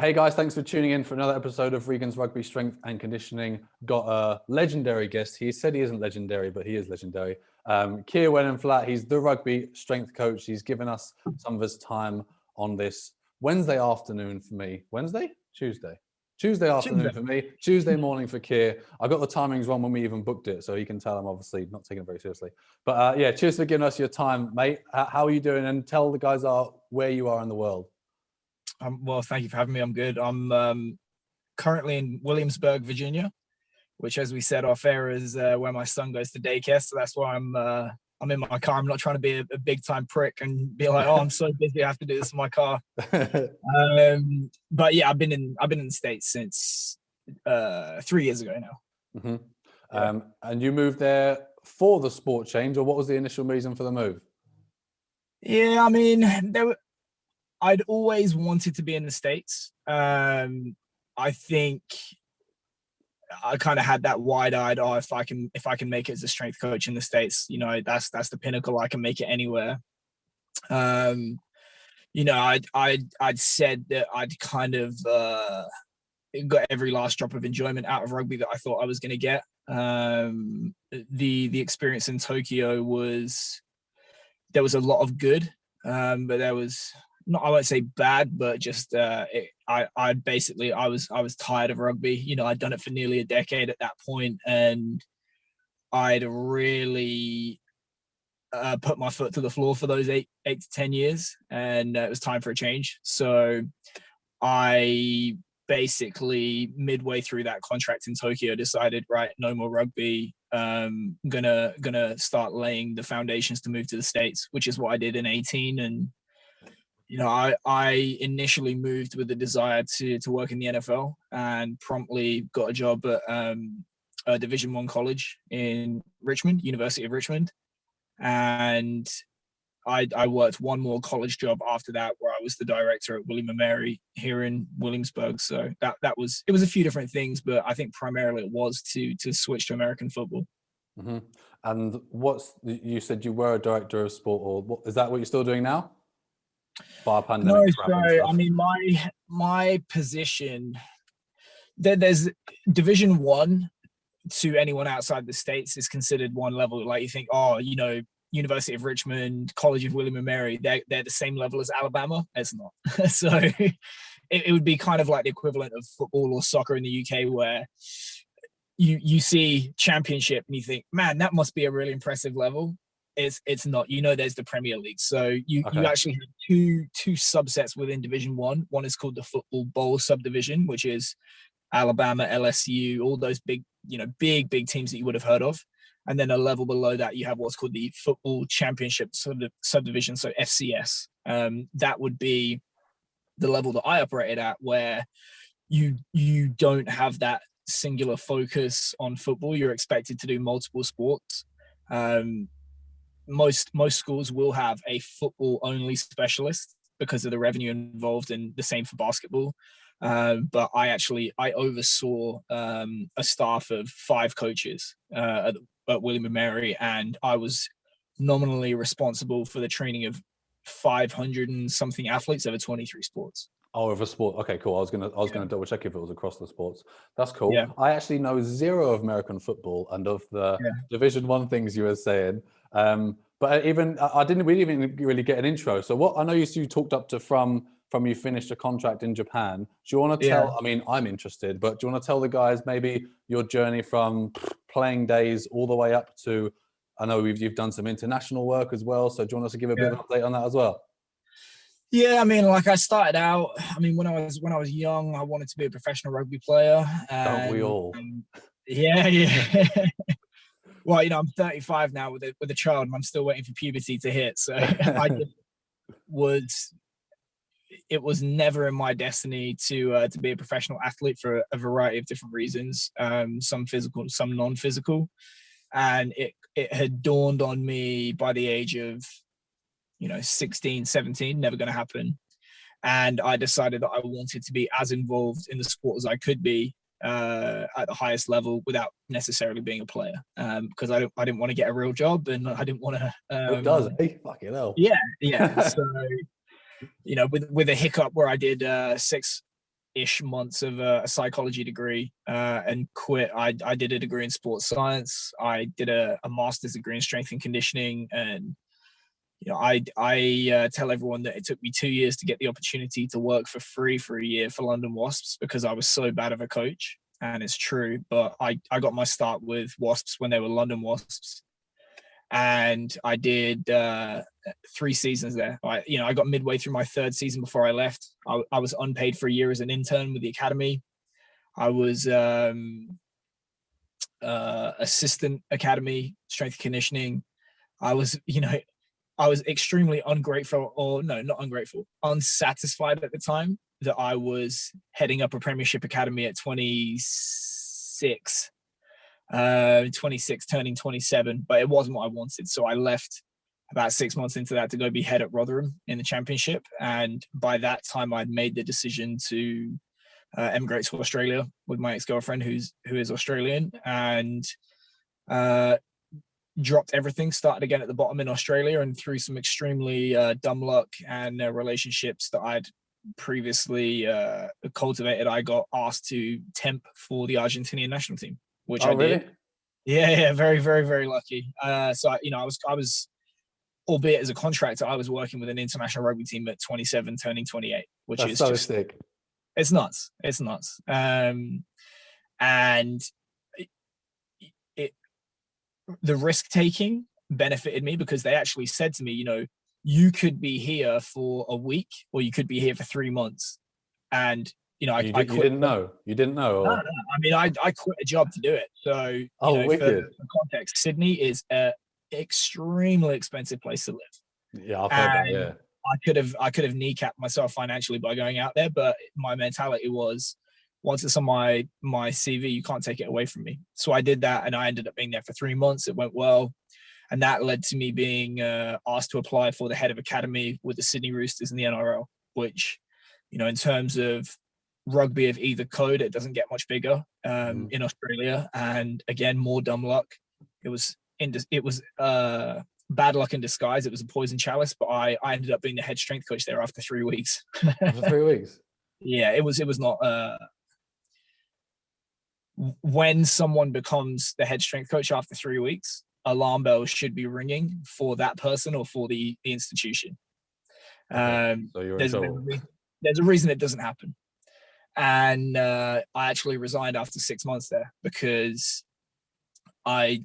Hey guys, thanks for tuning in for another episode of Regan's Rugby Strength and Conditioning. Got a legendary guest. He said he isn't legendary, but he is legendary. Keir Wenham-Flatt, he's the rugby strength coach. He's given us some of his time on this Wednesday afternoon for me. Tuesday afternoon for me. Tuesday morning for Keir. I got the timings wrong when we even booked it, so you can tell I'm obviously not taking it very seriously. But yeah, cheers for giving us your time, mate. How are you doing? And tell the guys where you are in the world. Well, thank you for having me. I'm good. I'm currently in Williamsburg, Virginia, which, as we said off air, is where my son goes to daycare. So that's why I'm in my car. I'm not trying to be a big time prick and be like, oh, I'm so busy, I have to do this in my car. But yeah, I've been in the States since 3 years ago now. Mm-hmm. Yeah. And you moved there for the sport change, or what was the initial reason for the move? Yeah, I mean, I'd always wanted to be in the States. I think I kind of had that wide-eyed, if I can make it as a strength coach in the States, you know, that's the pinnacle. I can make it anywhere. You know, I'd said that I'd kind of got every last drop of enjoyment out of rugby that I thought I was going to get. The experience in Tokyo there was a lot of good, but there was, I won't say bad, but just I was tired of rugby. You know, I'd done it for nearly a decade at that point, and I'd really put my foot to the floor for those 8 to 10 years, and it was time for a change. So I basically, midway through that contract in Tokyo, decided, right, no more rugby. Gonna start laying the foundations to move to the States, which is what I did in 18. And you know, I initially moved with the desire to work in the NFL, and promptly got a job at a Division I college in Richmond, University of Richmond. And I worked one more college job after that, where I was the director at William & Mary here in Williamsburg. So it was a few different things, but I think primarily it was to switch to American football. Mm-hmm. And you said you were a director of sport, or is that what you're still doing now? No, so I mean, my position, there's Division I to anyone outside the States is considered one level. Like, you think, oh, you know, University of Richmond, College of William & Mary, they're the same level as Alabama. It's not. So it would be kind of like the equivalent of football or soccer in the UK, where you see championship and you think, man, that must be a really impressive level. It's not. You know, there's the Premier League. So you actually have two subsets within Division I. One is called the Football Bowl subdivision, which is Alabama, LSU, all those big teams that you would have heard of. And then a level below that, you have what's called the Football Championship subdivision, so FCS. That would be the level that I operated at, where you don't have that singular focus on football. You're expected to do multiple sports. Most schools will have a football only specialist because of the revenue involved, and the same for basketball. But I oversaw a staff of 5 coaches at William & Mary, and I was nominally responsible for the training of 500 and something athletes over 23 sports. Oh, of a sport. Okay, cool. I was gonna double check if it was across the sports. That's cool. Yeah. I actually know zero of American football and of the Division I things you were saying. But we didn't even really get an intro. So what I know you talked up to from you finished a contract in Japan. Do you want to tell? I mean, I'm interested, but do you want to tell the guys maybe your journey from playing days all the way up to? I know you've done some international work as well. So do you want us to give a bit of an update on that as well? Yeah, I mean, like, I started out, I mean, when I was young, I wanted to be a professional rugby player. Don't we all? Yeah. Well, you know, I'm 35 now with a child, and I'm still waiting for puberty to hit. So it was never in my destiny to be a professional athlete for a variety of different reasons, some physical, some non-physical. And it had dawned on me by the age of, 16, 17, never going to happen. And I decided that I wanted to be as involved in the sport as I could be at the highest level without necessarily being a player, because I didn't want to get a real job, and I didn't want to. It does, eh? Fucking hell. Yeah. So, with a hiccup where I did 6 ish months of a psychology degree and quit. I did a degree in sports science. I did a master's degree in strength and conditioning. And, I tell everyone that it took me 2 years to get the opportunity to work for free for a year for London Wasps because I was so bad of a coach. And it's true. But I got my start with Wasps when they were London Wasps. And I did 3 seasons there. I got midway through my 3rd season before I left. I was unpaid for a year as an intern with the academy. I was assistant academy, strength and conditioning. I was extremely ungrateful, or no, not ungrateful, unsatisfied at the time that I was heading up a Premiership academy at 26, turning 27, but it wasn't what I wanted. So I left about 6 months into that to go be head at Rotherham in the Championship. And by that time, I'd made the decision to emigrate to Australia with my ex-girlfriend, who is Australian, and dropped everything, started again at the bottom in Australia, and through some extremely dumb luck and relationships that I'd previously cultivated, I got asked to temp for the Argentinian national team, which I really? did. Yeah, very, very, very lucky. So I was, albeit as a contractor, I was working with an international rugby team at 27, turning 28, which That's is so just sick. It's nuts. It's nuts. And the risk taking benefited me because they actually said to me, you could be here for a week or you could be here for 3 months. And, I quit. You didn't know? You didn't know? Or? No. I mean, I quit a job to do it. So, wicked. for context, Sydney is an extremely expensive place to live. Yeah, I've heard that, yeah. I could have kneecapped myself financially by going out there, but my mentality was, once it's on my CV, you can't take it away from me. So I did that, and I ended up being there for 3 months. It went well, and that led to me being asked to apply for the head of academy with the Sydney Roosters in the NRL, which, in terms of rugby of either code, it doesn't get much bigger in Australia. And again, more dumb luck. It was bad luck in disguise. It was a poison chalice, but I ended up being the head strength coach there after 3 weeks. After 3 weeks? Yeah, it was not. When someone becomes the head strength coach after 3 weeks, alarm bells should be ringing for that person or for the institution. Okay. So you're in trouble. There's a reason it doesn't happen. And I actually resigned after 6 months there because I've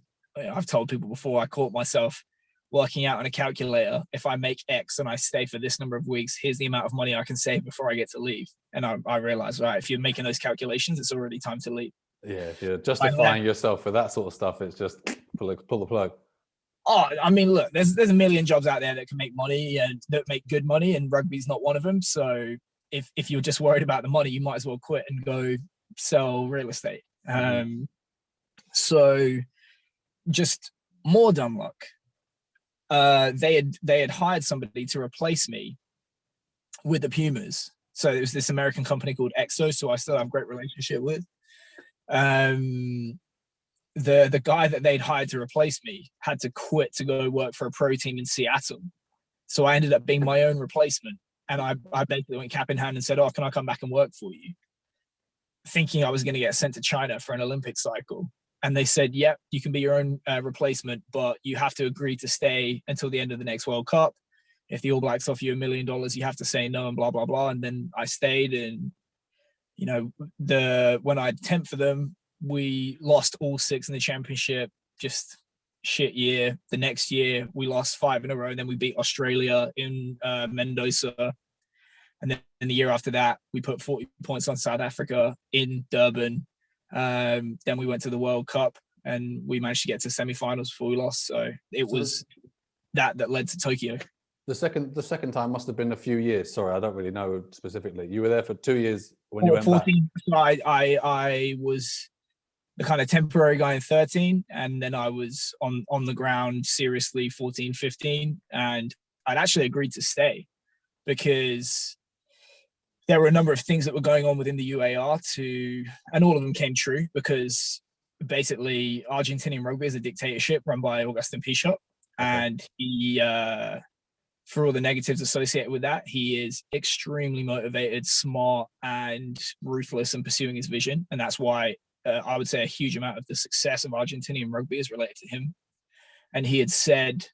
told people before, I caught myself working out on a calculator. If I make X and I stay for this number of weeks, here's the amount of money I can save before I get to leave. And I realized, right, if you're making those calculations, it's already time to leave. Yeah, if you're justifying yourself for that sort of stuff, it's just pull the plug. Oh, I mean, look, there's a million jobs out there that can make money and that make good money, and rugby's not one of them. So if you're just worried about the money, you might as well quit and go sell real estate. So just more dumb luck. They had hired somebody to replace me with the Pumas. So it was this American company called Exo, so I still have a great relationship with. The guy that they'd hired to replace me had to quit to go work for a pro team in Seattle. So I ended up being my own replacement. And I basically went cap in hand and said, "Oh, can I come back and work for you?" Thinking I was going to get sent to China for an Olympic cycle. And they said, "Yep, you can be your own replacement, but you have to agree to stay until the end of the next World Cup. If the All Blacks offer you $1 million, you have to say no," and blah, blah, blah. And then I stayed, and, when I temped for them, we lost all 6 in the championship. Just shit year. The next year, we lost 5 in a row, and then we beat Australia in Mendoza. And then in the year after that, we put 40 points on South Africa in Durban. Then we went to the World Cup, and we managed to get to semi-finals before we lost. So it was that led to Tokyo. The second time must have been a few years. Sorry, I don't really know specifically. You were there for 2 years when you went 14, back. So I was the kind of temporary guy in 13, and then I was on the ground seriously 14, 15, and I'd actually agreed to stay because there were a number of things that were going on within the UAR and all of them came true, because basically Argentinian rugby is a dictatorship run by Augustin Pichot, and he for all the negatives associated with that, he is extremely motivated, smart, and ruthless in pursuing his vision. And that's why I would say a huge amount of the success of Argentinian rugby is related to him. And he had said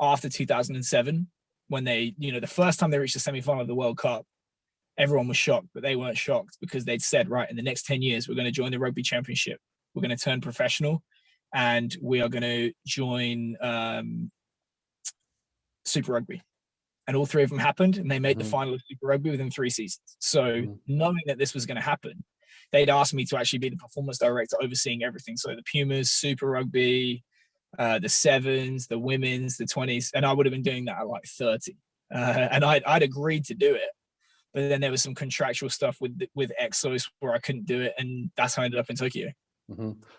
after 2007, when they, the first time they reached the semi-final of the World Cup, everyone was shocked, but they weren't shocked because they'd said, right, in the next 10 years, we're going to join the Rugby Championship. We're going to turn professional, and we are going to join Super Rugby. And all three of them happened, and they made the final of Super Rugby within 3 seasons. So knowing that this was going to happen, they'd asked me to actually be the performance director overseeing everything. So the Pumas, Super Rugby, the sevens, the women's, the 20s, and I would have been doing that at like 30. And I'd agreed to do it. But then there was some contractual stuff with Exos where I couldn't do it. And that's how I ended up in Tokyo.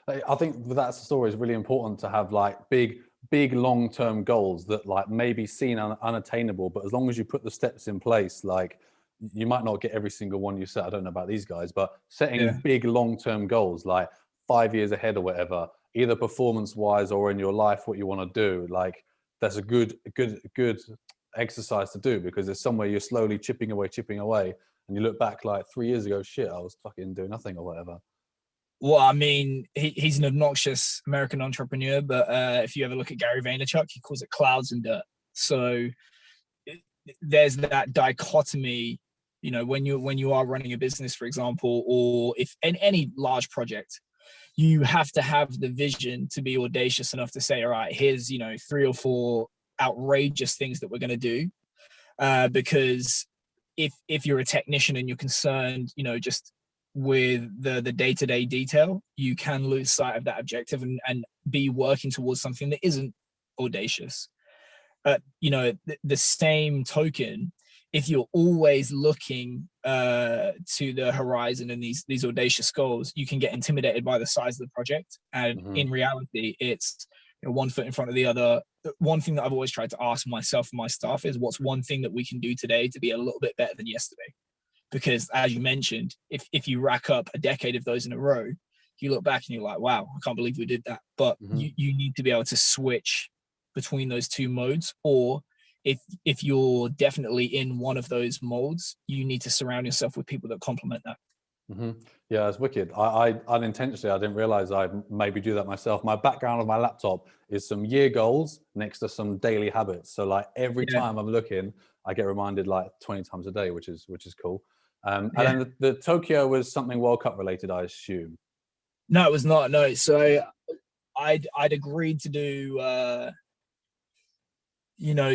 I think that story is really important to have like big long-term goals that like may be seen unattainable, but as long as you put the steps in place, like you might not get every single one you set. I don't know about these guys, but setting big long-term goals, like 5 years ahead or whatever, either performance-wise or in your life, what you want to do, like that's a good exercise to do, because there's somewhere you're slowly chipping away, and you look back like 3 years ago, shit, I was fucking doing nothing or whatever. Well, I mean, he's an obnoxious American entrepreneur, but if you ever look at Gary Vaynerchuk, he calls it clouds and dirt. So there's that dichotomy, when you are running a business, for example, or if in any large project, you have to have the vision to be audacious enough to say, all right, here's 3 or 4 outrageous things that we're going to do, because if you're a technician and you're concerned, just with the day-to-day detail, you can lose sight of that objective and be working towards something that isn't audacious. The same token, if you're always looking to the horizon and these audacious goals, you can get intimidated by the size of the project. And in reality, it's one foot in front of the other. One thing that I've always tried to ask myself and my staff is, what's one thing that we can do today to be a little bit better than yesterday? Because as you mentioned, if you rack up a decade of those in a row, you look back and you're like, wow, I can't believe we did that. But you need to be able to switch between those two modes. Or if you're definitely in one of those modes, you need to surround yourself with people that complement that. Yeah, it's wicked. I unintentionally, I didn't realize I maybe do that myself. My background of my laptop is some year goals next to some daily habits. So like every time I'm looking, I get reminded like 20 times a day, which is cool. And then the Tokyo was something World Cup related, I assume. No, it was not. No. So I'd agreed to do,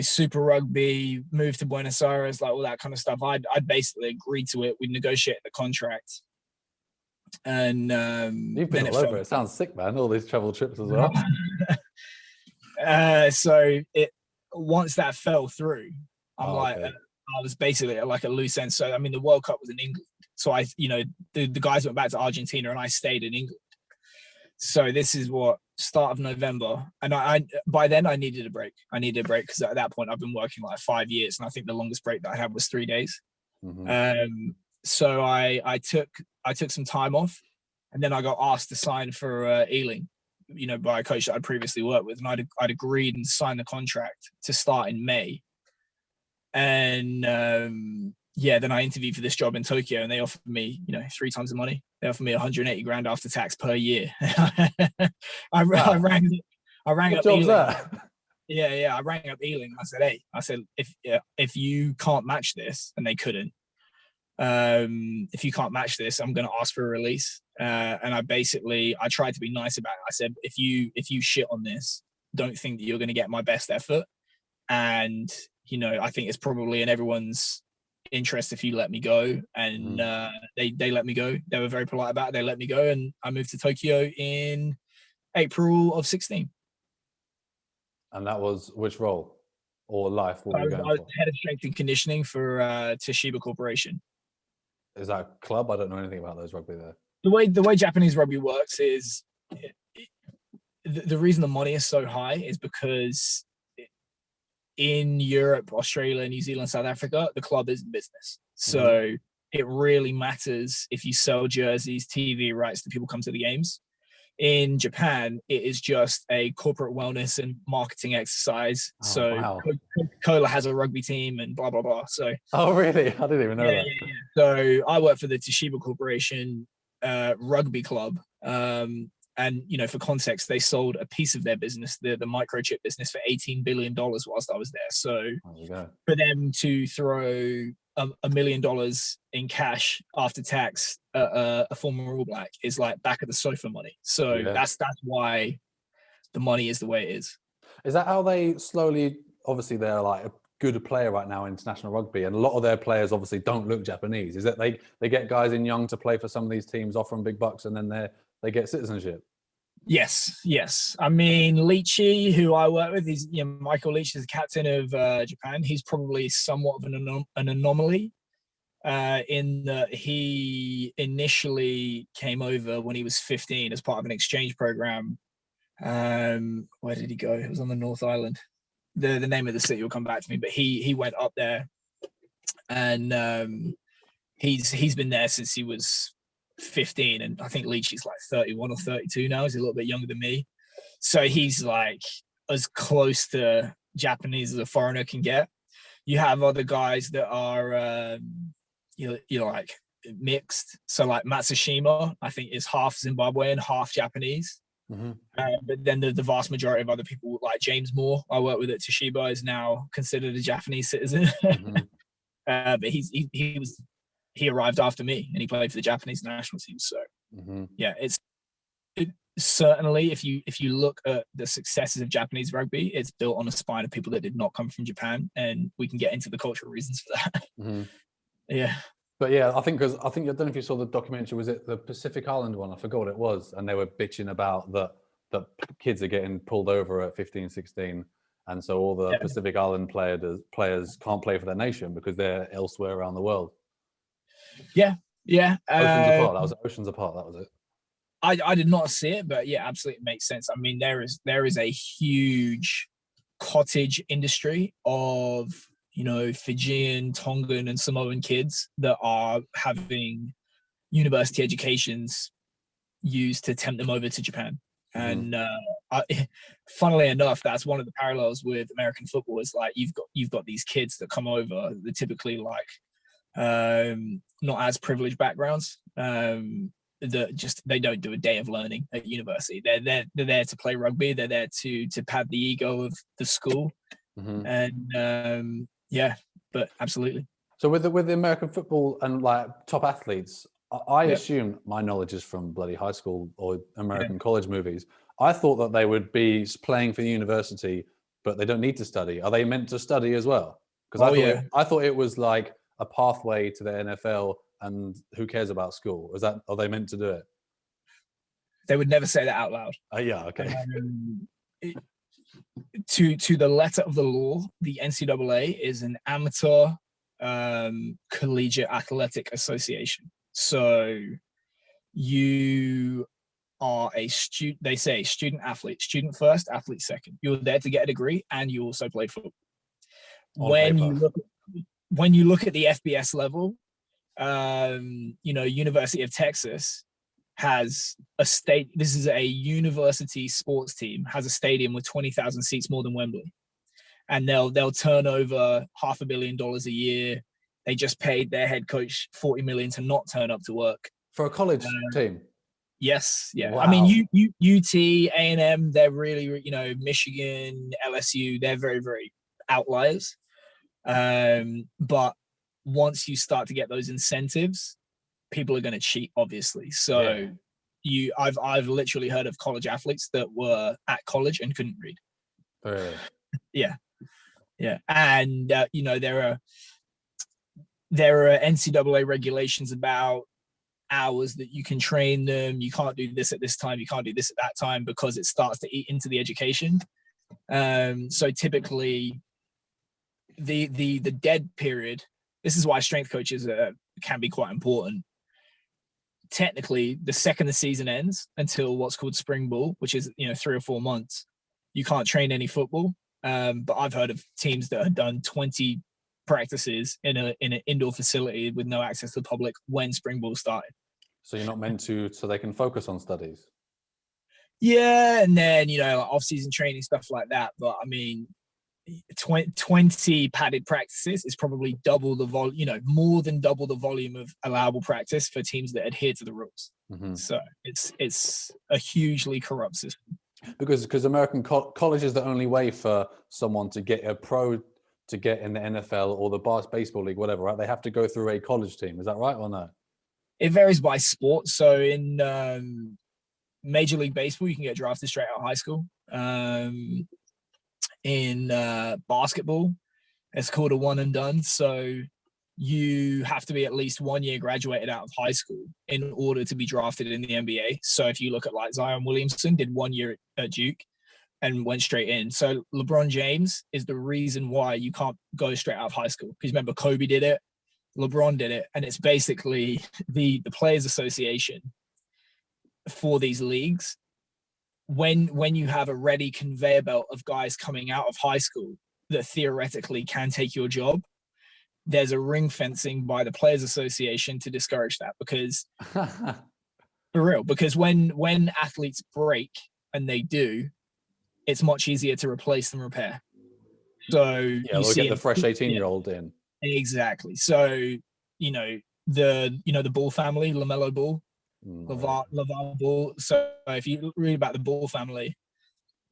Super Rugby, move to Buenos Aires, like all that kind of stuff. I'd basically agreed to it. We negotiated the contract. And you've been all over it. It sounds sick, man. All these travel trips as well. So once that fell through, I was basically like a loose end. So I mean, the World Cup was in England, so the guys went back to Argentina, and I stayed in England. So this is start of November, and I by then I needed a break. Because at that point I've been working like 5 years, and I think the longest break that I had was 3 days. So I took some time off, and then I got asked to sign for Ealing, by a coach that I'd previously worked with, and I'd agreed and signed the contract to start in May. And then I interviewed for this job in Tokyo, and they offered me 3 times the money. They offered me 180 grand after tax per year. I rang up Ealing. That? Yeah, I rang up Ealing. I said, if you can't match this, and they couldn't. If you can't match this, I'm going to ask for a release. And I tried to be nice about it. I said, if you shit on this, don't think that you're going to get my best effort. And, I think it's probably in everyone's interest if you let me go. And they let me go. They were very polite about it. They let me go. And I moved to Tokyo in April of 2016. And that was which role or life? I was head of strength and conditioning for Toshiba Corporation. Is that a club? I don't know anything about those rugby there. The way Japanese rugby works is the reason the money is so high is because in Europe, Australia, New Zealand, South Africa, the club is business. So it really matters if you sell jerseys, TV rights to people come to the games. In Japan, it is just a corporate wellness and marketing exercise. Oh, So wow. Coca-Cola has a rugby team and blah, blah, blah. So Oh, really? I didn't even know yeah, that. yeah, yeah. So I work for the Toshiba Corporation rugby club. And, you know, for context, they sold a piece of their business, the microchip business, for $18 billion whilst I was there. So There you go. for them to throw $1 million in cash after tax a former All Black is like back of the sofa money. So Yeah. that's why the money is the way it is. Is that how they slowly, obviously they're like a good player right now in international rugby, and a lot of their players obviously don't look Japanese. Is that they get guys in young to play for some of these teams, offer them big bucks, and then they get citizenship? Yes. I mean, Leachy, who I work with, he's, you know, Michael Leach is the captain of Japan. He's probably somewhat of an anomaly in that he initially came over when he was 15 as part of an exchange program. Where did he go? It was on the North Island. The name of the city will come back to me, but he went up there, and he's been there since he was 15, and I think Leach is like 31 or 32 now. He's a little bit younger than me, so he's like as close to Japanese as a foreigner can get. You have other guys that are you know like mixed. So like Matsushima, I think, is half Zimbabwean, half Japanese. Mm-hmm. But then the vast majority of other people, like James Moore, I work with at Toshiba, is now considered a Japanese citizen. Mm-hmm. But he arrived after me, and he played for the Japanese national team. So Mm-hmm. yeah, it certainly, if you look at the successes of Japanese rugby, it's built on a spine of people that did not come from Japan, and we can get into the cultural reasons for that. Mm-hmm. Yeah. But yeah, I think I don't know if you saw the documentary. Was it the Pacific Island one? I forgot what it was, and they were bitching about that kids are getting pulled over at 15, 16, and so all the Pacific Island players can't play for their nation because they're elsewhere around the world. Yeah. Oceans apart. That was Oceans Apart. That was it. I did not see it, but yeah, absolutely makes sense. I mean, there is a huge cottage industry of, you know, Fijian, Tongan, and Samoan kids that are having university educations used to tempt them over to Japan. Mm-hmm. And funnily enough, that's one of the parallels with American football. Is like you've got these kids that come over. They're typically like not as privileged backgrounds. That just they don't do a day of learning at university. They're there to play rugby. They're there to pad the ego of the school. Mm-hmm. And yeah, but absolutely. So with the American football and like top athletes, I assume my knowledge is from bloody high school or American college movies. I thought that they would be playing for the university, but they don't need to study. Are they meant to study as well? Because I thought it was like a pathway to the NFL, and who cares about school? Are they meant to do it? They would never say that out loud. Yeah, okay. To the letter of the law, the NCAA is an amateur collegiate athletic association. So you are a student. They say student athlete, student first, athlete second. You're there to get a degree, and you also play football. When you look at the FBS level, you know, University of Texas has this is a university sports team, has a stadium with 20,000 seats, more than Wembley, and they'll turn over $500 million a year. They just paid their head coach $40 million to not turn up to work for a college team. Yes, yeah. Wow. I mean, UT, A&M, they're really, you know, Michigan, LSU, they're very, very outliers. But once you start to get those incentives, people are going to cheat, obviously. So I've literally heard of college athletes that were at college and couldn't read. Really? Yeah. And you know, there are NCAA regulations about hours that you can train them. You can't do this at this time. You can't do this at that time, because it starts to eat into the education. So typically, the dead period. This is why strength coaches can be quite important. Technically, the second the season ends until what's called spring ball, which is, you know, 3 or 4 months, you can't train any football. But I've heard of teams that have done 20 practices in an indoor facility with no access to the public when spring ball started. So you're not meant to, so they can focus on studies. Yeah, and then like off-season training, stuff like that. But I mean, 20 padded practices is probably double the volume, more than double the volume of allowable practice for teams that adhere to the rules. Mm-hmm. So it's a hugely corrupt system. Because American college is the only way for someone to get a pro to get in the NFL or the baseball league, whatever, right? They have to go through a college team. Is that right or no? It varies by sport. So in Major League Baseball, you can get drafted straight out of high school. In basketball, it's called a one and done. So you have to be at least 1 year graduated out of high school in order to be drafted in the NBA. So if you look at like Zion Williamson, did 1 year at Duke and went straight in. So LeBron James is the reason why you can't go straight out of high school. Because remember, Kobe did it, LeBron did it, and it's basically the Players Association for these leagues. When you have a ready conveyor belt of guys coming out of high school that theoretically can take your job, there's a ring fencing by the Players Association to discourage that. Because for real, because when athletes break, and they do, it's much easier to replace than repair. So yeah, we'll get the fresh 18-year-old in. Exactly. So the Ball family, LaMelo Ball, LeVar Ball. So if you read about the Ball family,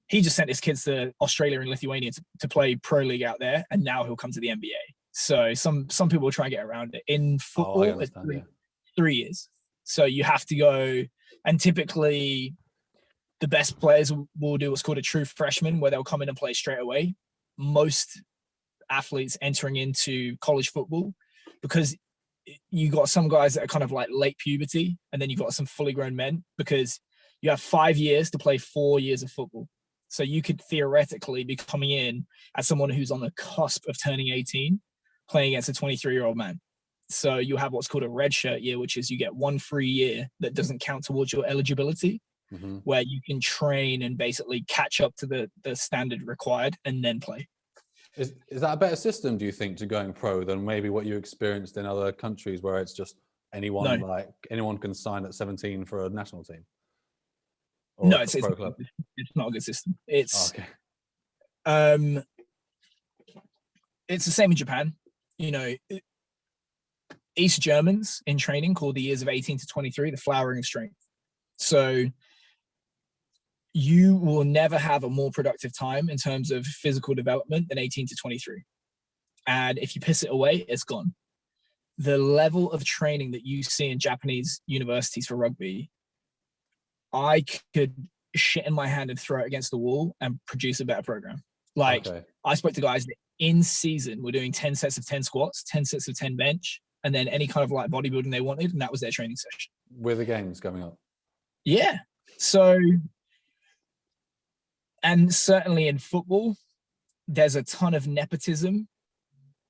he just sent his kids to Australia and Lithuania to play pro league out there, and now he'll come to the NBA. So some people try and get around it. In football, it's 3 years. So you have to go, and typically the best players will do what's called a true freshman, where they'll come in and play straight away. Most athletes entering into college football, because you got some guys that are kind of like late puberty, and then you got some fully grown men, because you have 5 years to play 4 years of football. So you could theoretically be coming in as someone who's on the cusp of turning 18, playing against a 23-year-old man. So you have what's called a redshirt year, which is you get 1 free year that doesn't count towards your eligibility, where you can train and basically catch up to the standard required and then play. Is that a better system, do you think, to going pro than maybe what you experienced in other countries where it's just anyone can sign at 17 for a national team? No, it's not a good system. It's it's the same in Japan. East Germans in training call the years of 18 to 23 the flowering of strength. So you will never have a more productive time in terms of physical development than 18 to 23. And if you piss it away, it's gone. The level of training that you see in Japanese universities for rugby, I could shit in my hand and throw it against the wall and produce a better program. I spoke to guys that in season were doing 10 sets of 10 squats, 10 sets of 10 bench, and then any kind of like bodybuilding they wanted, and that was their training session. With the games coming up. Yeah. So, and certainly in football, there's a ton of nepotism.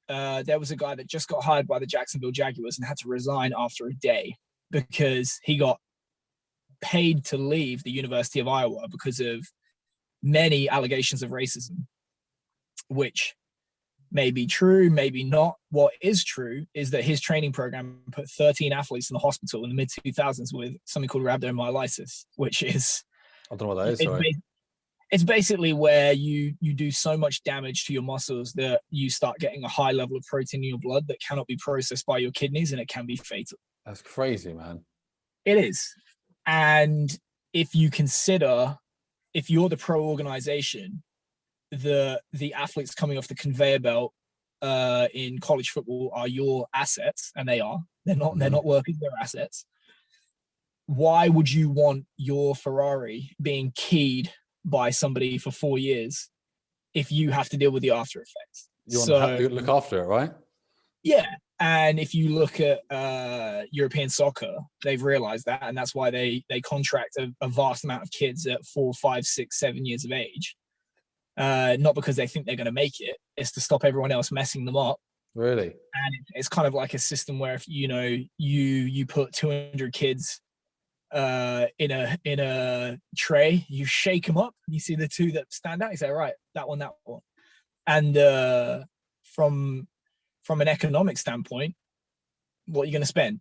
There was a guy that just got hired by the Jacksonville Jaguars and had to resign after a day because he got paid to leave the University of Iowa because of many allegations of racism, which may be true, maybe not. What is true is that his training program put 13 athletes in the hospital in the mid-2000s with something called rhabdomyolysis, which is... I don't know what that is, sorry. It's basically where you do so much damage to your muscles that you start getting a high level of protein in your blood that cannot be processed by your kidneys, and it can be fatal. That's crazy, man. It is. And if you consider, if you're the pro organization, the athletes coming off the conveyor belt in college football are your assets, and they are. They're not workers, they're assets. Why would you want your Ferrari being keyed by somebody for 4 years if you have to deal with the after effects? You want to look after it, right? Yeah. And if you look at European soccer, they've realized that, and that's why they contract a vast amount of kids at 4, 5, 6, 7 years of age. Not because they think they're going to make it. It's to stop everyone else messing them up. Really? And it's kind of like a system where if you put 200 kids in a tray, you shake them up, you see the two that stand out, you say, right, that one. And from an economic standpoint, what are you going to spend?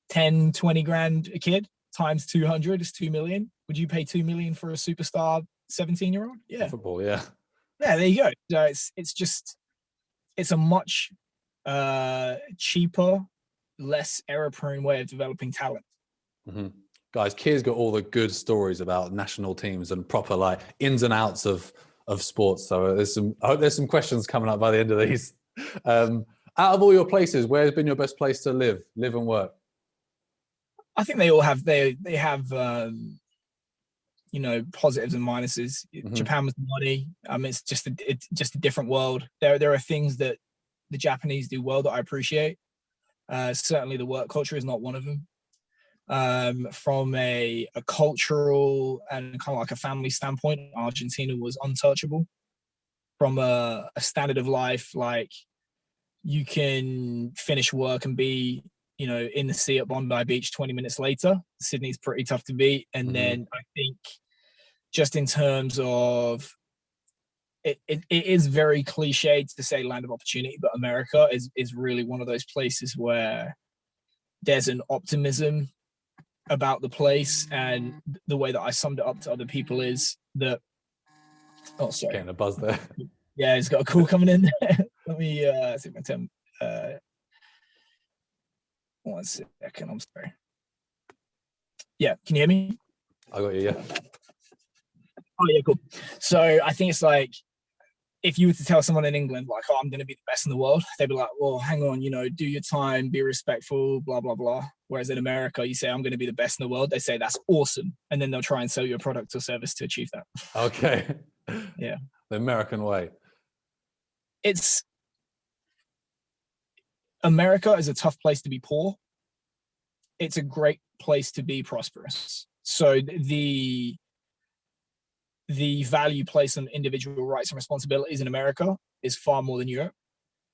10, 20 grand a kid times 200 is 2 million. Would you pay 2 million for a superstar 17-year-old? Yeah. Football, yeah. Yeah, there you go. So it's a much cheaper, less error-prone way of developing talent. Mm-hmm. Guys, Keir's got all the good stories about national teams and proper like ins and outs of sports. So I hope there's some questions coming up by the end of these. Out of all your places, where's been your best place to live and work? I think they all have they have positives and minuses. Mm-hmm. Japan was money. It's just a different world. There are things that the Japanese do well that I appreciate. Certainly, the work culture is not one of them. From a cultural and kind of like a family standpoint, Argentina was untouchable. From a standard of life, like you can finish work and be, in the sea at Bondi Beach 20 minutes later. Sydney's pretty tough to beat. And Mm-hmm. then I think just in terms of it is very cliched to say land of opportunity, but America is really one of those places where there's an optimism about the place. And the way that I summed it up to other people is that, oh, sorry. Getting a buzz there. Yeah, it's got a call coming in. Let me see if I can 1 second, I'm sorry. Yeah, can you hear me? I got you, yeah. Oh, yeah, cool. So I think it's like, if you were to tell someone in England, like, oh, I'm going to be the best in the world, they'd be like, well, hang on, do your time, be respectful, blah, blah, blah. Whereas in America, you say, I'm going to be the best in the world. They say, that's awesome. And then they'll try and sell you a product or service to achieve that. Okay. Yeah. The American way. America is a tough place to be poor. It's a great place to be prosperous. So the value placed on individual rights and responsibilities in America is far more than Europe.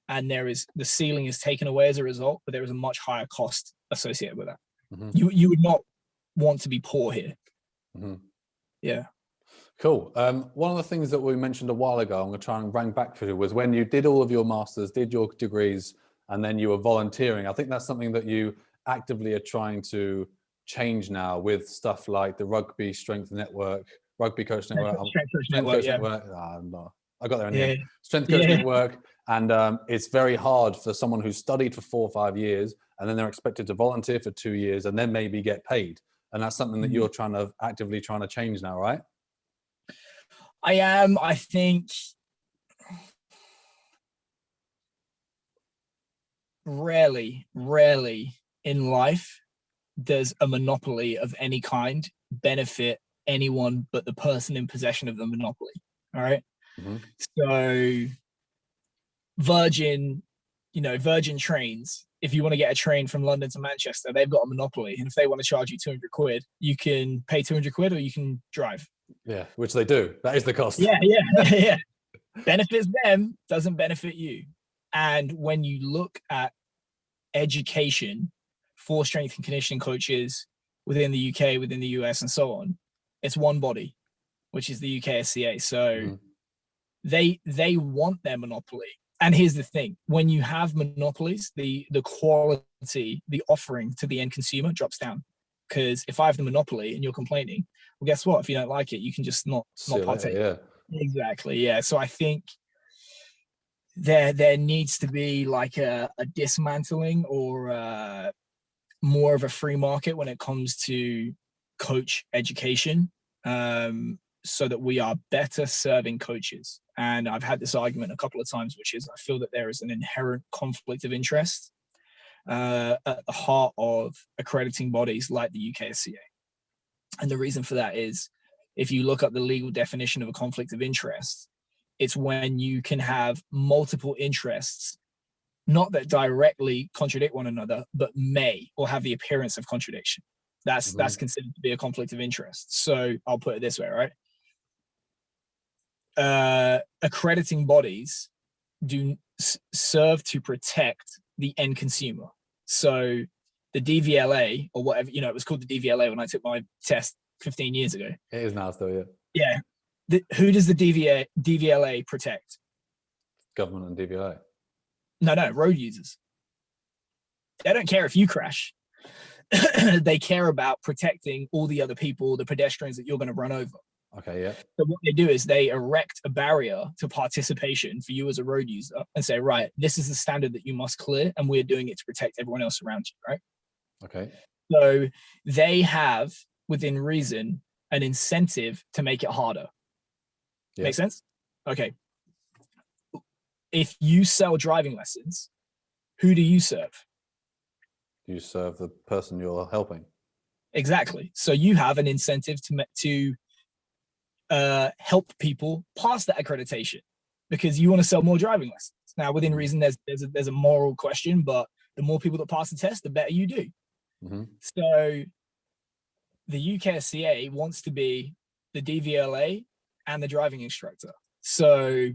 And the ceiling is taken away as a result, but there is a much higher cost associated with that. Mm-hmm. You would not want to be poor here. Mm-hmm. Yeah. Cool. One of the things that we mentioned a while ago, I'm going to try and bring back for you, was when you did all of your masters, did your degrees, and then you were volunteering. I think that's something that you actively are trying to change now with stuff like the Rugby Strength Network, Rugby Coach Network, Strength Coach Network. I got there in the end. Strength Coach Network, and it's very hard for someone who's studied for 4 or 5 years, and then they're expected to volunteer for 2 years, and then maybe get paid. And that's something that you're actively trying to change now, right? I am. I think rarely in life does a monopoly of any kind benefit anyone but the person in possession of the monopoly. All right. Mm-hmm. So Virgin trains, if you want to get a train from London to Manchester, they've got a monopoly. And if they want to charge you 200 quid, you can pay 200 quid or you can drive. Yeah, which they do. That is the cost. Yeah. Benefits them, doesn't benefit you. And when you look at education for strength and conditioning coaches within the UK, within the US, and so on, it's one body, which is the UKSCA. So they want their monopoly. And here's the thing: when you have monopolies, the quality, the offering to the end consumer drops down. Because if I have the monopoly and you're complaining, well, guess what? If you don't like it, you can just not partake. Yeah. Exactly. Yeah. So I think there needs to be like a dismantling or more of a free market when it comes to coach education, so that we are better serving coaches. And I've had this argument a couple of times, which is I feel that there is an inherent conflict of interest at the heart of accrediting bodies like the UKSCA. And the reason for that is, if you look up the legal definition of a conflict of interest, it's when you can have multiple interests, not that directly contradict one another, but may or have the appearance of contradiction. That's considered to be a conflict of interest. So I'll put it this way, right? Accrediting bodies do serve to protect the end consumer. So the DVLA or whatever, it was called the DVLA when I took my test 15 years ago. It is now still, yeah. Yeah. Who does the DVLA protect? Government and DVLA. No, road users. They don't care if you crash. they care about protecting all the other people, the pedestrians that you're going to run over. Okay, yeah. So what they do is they erect a barrier to participation for you as a road user and say, right, this is the standard that you must clear, and we're doing it to protect everyone else around you, right? Okay. So they have, within reason, an incentive to make it harder. Yeah. Make sense? Okay. If you sell driving lessons, who do you serve? You serve the person you're helping. Exactly. So you have an incentive to help people pass that accreditation because you want to sell more driving lessons. Now, within reason, there's a moral question, but the more people that pass the test, the better you do. Mm-hmm. So the UKSCA wants to be the DVLA and the driving instructor. So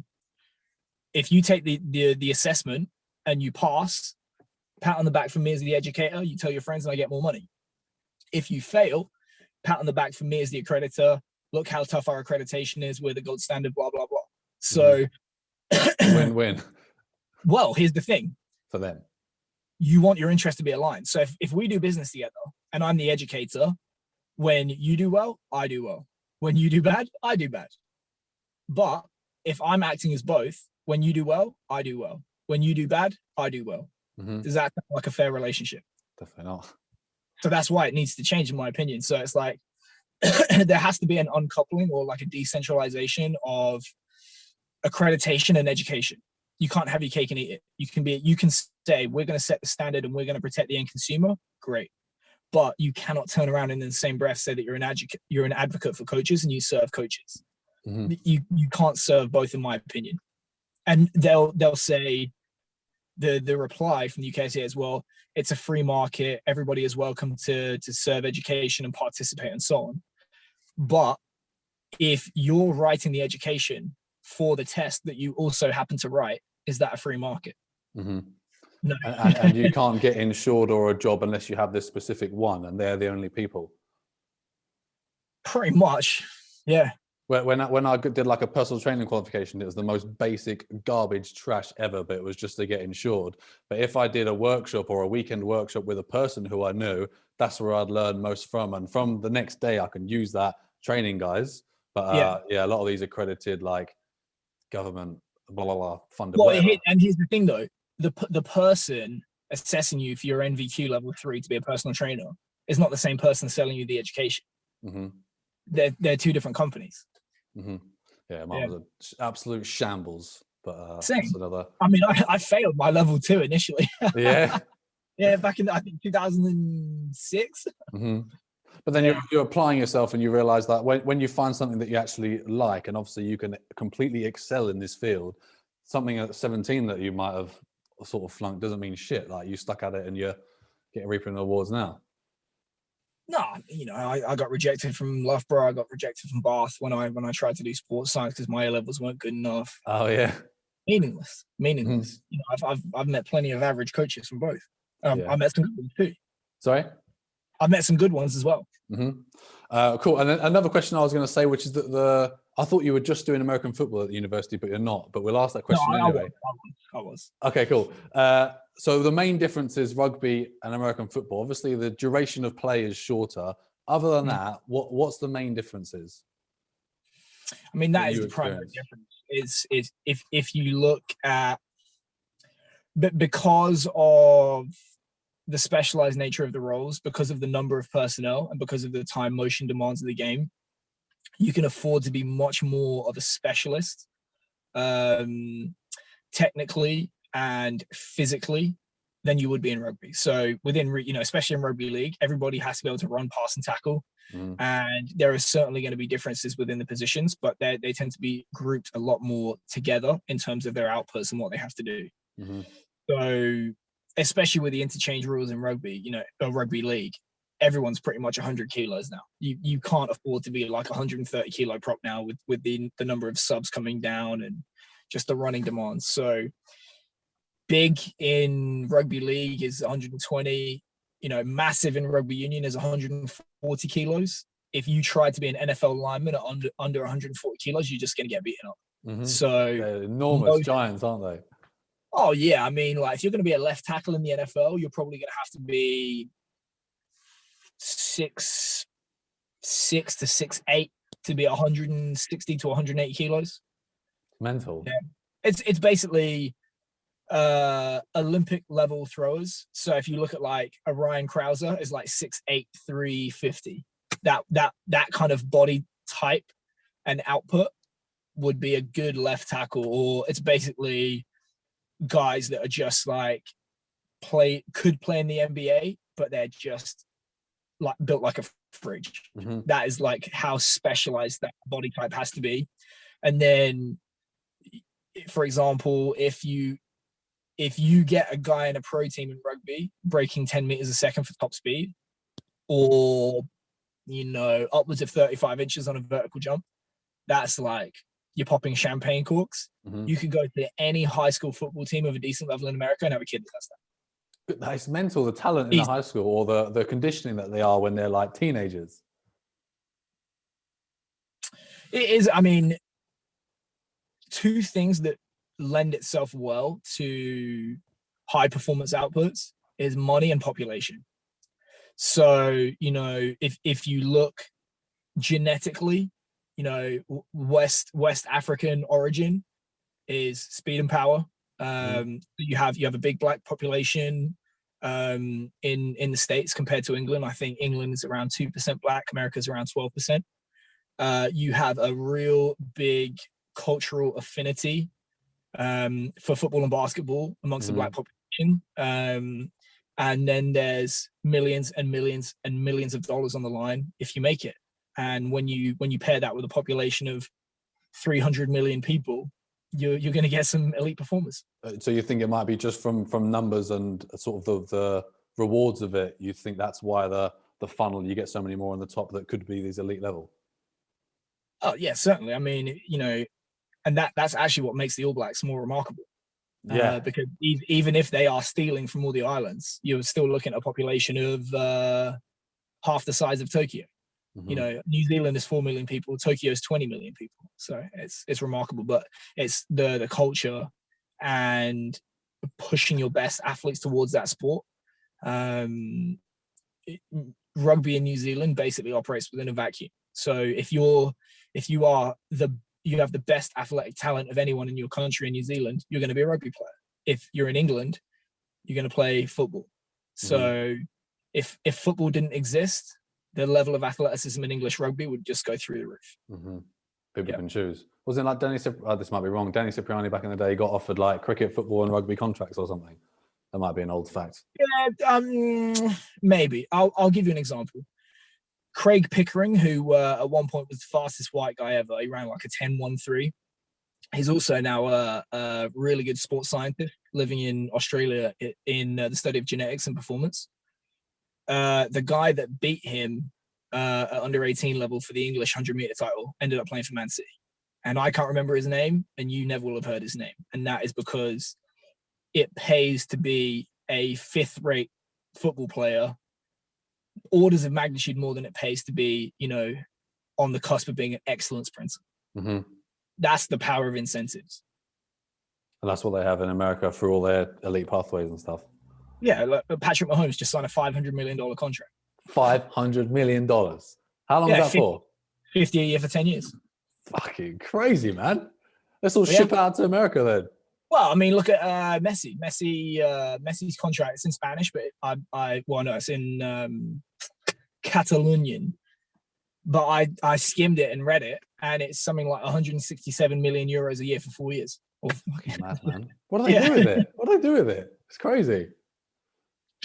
if you take the assessment and you pass, pat on the back from me as the educator, you tell your friends and I get more money. If you fail, pat on the back from me as the accreditor, look how tough our accreditation is, we're the gold standard, blah, blah, blah. So win-win. Well, here's the thing. For them. You want your interest to be aligned. So if we do business together and I'm the educator, when you do well, I do well. When you do bad, I do bad. But if I'm acting as both, when you do well, I do well. When you do bad, I do well. Mm-hmm. Does that sound like a fair relationship? Definitely not. So that's why it needs to change, in my opinion. So it's like there has to be an uncoupling or like a decentralization of accreditation and education. You can't have your cake and eat it. You can say, we're going to set the standard and we're going to protect the end consumer. Great. But you cannot turn around and in the same breath say that you're an advocate for coaches and you serve coaches. Mm-hmm. You can't serve both, in my opinion. And they'll say the reply from the UKSA as well, it's a free market, everybody is welcome to serve education and participate and so on. But if you're writing the education for the test that you also happen to write, is that a free market? Mm-hmm. No. And you can't get insured or a job unless you have this specific one, and they're the only people. Pretty much, yeah. When I did like a personal training qualification, it was the most basic garbage trash ever, but it was just to get insured. But if I did a workshop or a weekend workshop with a person who I knew, that's where I'd learn most from. And from the next day, I can use that training, guys. But yeah, a lot of these accredited, like government, blah, blah, blah, funded. Well, and here's the thing though, the person assessing you for your NVQ level 3 to be a personal trainer is not the same person selling you the education. Mm-hmm. They're two different companies. Mm-hmm. Yeah, mine was an absolute shambles. But same. That's another. I mean, I failed my level 2 initially. Yeah. Yeah, back in I think 2006. Mm-hmm. But then you're applying yourself, and you realize that when you find something that you actually like, and obviously you can completely excel in this field, something at 17 that you might have sort of flunked doesn't mean shit. Like you stuck at it and you're getting reaping awards now. No, I got rejected from Loughborough. I got rejected from Bath when I tried to do sports science because my A levels weren't good enough. Oh yeah, meaningless. Mm-hmm. I've met plenty of average coaches from both. I met some good ones too. Sorry, I've met some good ones as well. Mm-hmm. Cool. And then another question I was going to say, which is that I thought you were just doing American football at the university, but you're not. But we'll ask that question anyway. I was. Okay, cool. So the main difference is rugby and American football. Obviously, the duration of play is shorter. Other than that, what's the main differences? I mean, that is the primary difference. Is if you look at, but because of the specialized nature of the roles, because of the number of personnel, and because of the time motion demands of the game, you can afford to be much more of a specialist, technically and physically, than you would be in rugby. So within, especially in rugby league, everybody has to be able to run, pass, and tackle. And there are certainly going to be differences within the positions, but they tend to be grouped a lot more together in terms of their outputs and what they have to do. So especially with the interchange rules in rugby, a rugby league, everyone's pretty much 100 kilos now. You can't afford to be like 130 kilo prop now with the number of subs coming down and just the running demands. So big in rugby league is 120, massive in rugby union is 140 kilos. If you try to be an NFL lineman at under 140 kilos, you're just going to get beaten up. So they're enormous giants, aren't they? Oh yeah, I mean, like if you're going to be a left tackle in the NFL, you're probably going to have to be 6'6" to 6'8" to be 160 to 180 kilos. Mental. Yeah. It's basically Olympic level throwers. So if you look at like a Ryan Krauser is like 6'8", 350. That kind of body type and output would be a good left tackle, or it's basically guys that are just like could play in the NBA, but they're just like built like a fridge. Mm-hmm. That is like how specialized that body type has to be. And then, for example, if you get a guy in a pro team in rugby breaking 10 meters a second for top speed, or upwards of 35 inches on a vertical jump, that's like you're popping champagne corks. Mm-hmm. You could go to any high school football team of a decent level in America and have a kid that does that. It's mental, the talent in the high school, or the conditioning that they are when they're like teenagers. It is, I mean, two things that lend itself well to high performance outputs is money and population. So, if you look genetically, West African origin is speed and power. You have a big black population in the States compared to England. I think England is around 2% black, America's around 12%. You have a real big cultural affinity for football and basketball amongst the black population. And then there's millions and millions and millions of dollars on the line if you make it. And when you pair that with a population of 300 million people, you're going to get some elite performers. So you think it might be just from numbers and sort of the rewards of it? You think that's why the funnel, you get so many more on the top that could be these elite level? Oh yeah, certainly. I mean, and that's actually what makes the All Blacks more remarkable. Yeah, because even if they are stealing from all the islands, you're still looking at a population of half the size of Tokyo. Mm-hmm. New Zealand is 4 million people, Tokyo is 20 million people. So it's remarkable, but it's the culture and pushing your best athletes towards that sport. Rugby in New Zealand basically operates within a vacuum. So if you have the best athletic talent of anyone in your country in New Zealand, you're going to be a rugby player. If you're in England, you're going to play football. So if football didn't exist, the level of athleticism in English rugby would just go through the roof. Mm-hmm. People can choose. Wasn't like this might be wrong. Danny Cipriani back in the day got offered like cricket, football, and rugby contracts or something. That might be an old fact. Yeah, maybe. I'll give you an example. Craig Pickering, who at one point was the fastest white guy ever, he ran like a 10.13. He's also now a really good sports scientist living in Australia in the study of genetics and performance. The guy that beat him at under 18 level for the English 100-meter title ended up playing for Man City. And I can't remember his name, and you never will have heard his name. And that is because it pays to be a fifth-rate football player orders of magnitude more than it pays to be, on the cusp of being an excellent sprinter. Mm-hmm. That's the power of incentives. And that's what they have in America through all their elite pathways and stuff. Yeah, like Patrick Mahomes just signed a $500 million contract. $500 million. How long is that for? 50 a year for 10 years. Fucking crazy, man. Let's all ship out to America then. Well, I mean, look at Messi. Messi's contract is in Spanish, but it's in Catalonian. But I skimmed it and read it, and it's something like 167 million euros a year for 4 years. Mad, man. What do they do with it? What do they do with it? It's crazy.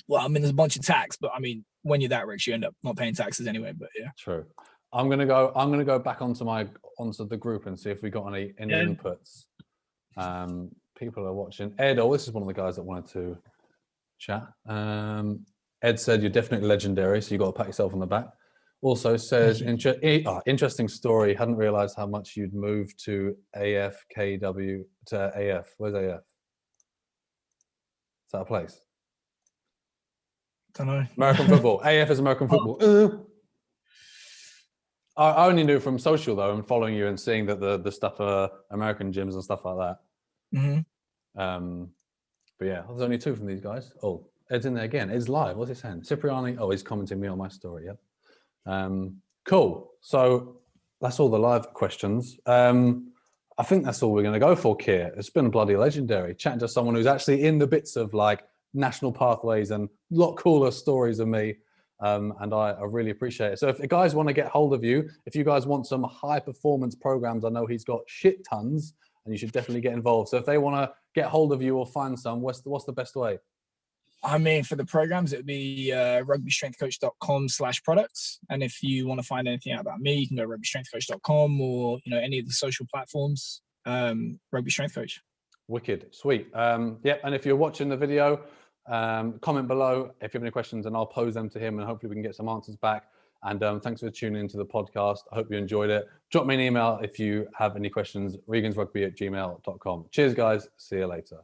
Well, I mean, there's a bunch of tax, but I mean, when you're that rich, you end up not paying taxes anyway. But yeah, true. I'm gonna go back onto the group and see if we got any inputs. People are watching. Ed, this is one of the guys that wanted to chat. Ed said you're definitely legendary, so you got to pat yourself on the back. Also says interesting story. Hadn't realised how much you'd moved to AFKW to AF. Where's AF? Is that a place? Don't know. American football. AF is American football. I only knew from social though, and following you and seeing that the stuff are American gyms and stuff like that. Mm-hmm. But yeah, there's only two from these guys. Oh, Ed's in there again. Ed's live. What's he saying? Cipriani. Oh, he's commenting me on my story. Yep. Cool. So that's all the live questions. I think that's all we're going to go for, Keir. It's been bloody legendary chatting to someone who's actually in the bits of like national pathways and a lot cooler stories than me. And I really appreciate it. So if you guys want to get hold of you, if you guys want some high performance programs, I know he's got shit tons and you should definitely get involved. So if they want to get hold of you or find some, what's the best way? I mean, for the programs, it would be rugbystrengthcoach.com/products. And if you want to find anything out about me, you can go rugbystrengthcoach.com or, any of the social platforms, Rugby Strength Coach. Wicked, sweet. And if you're watching the video, comment below if you have any questions and I'll pose them to him and hopefully we can get some answers back. And thanks for tuning into the podcast. I hope you enjoyed it. Drop me an email if you have any questions, regansrugby@gmail.com. Cheers, guys. See you later.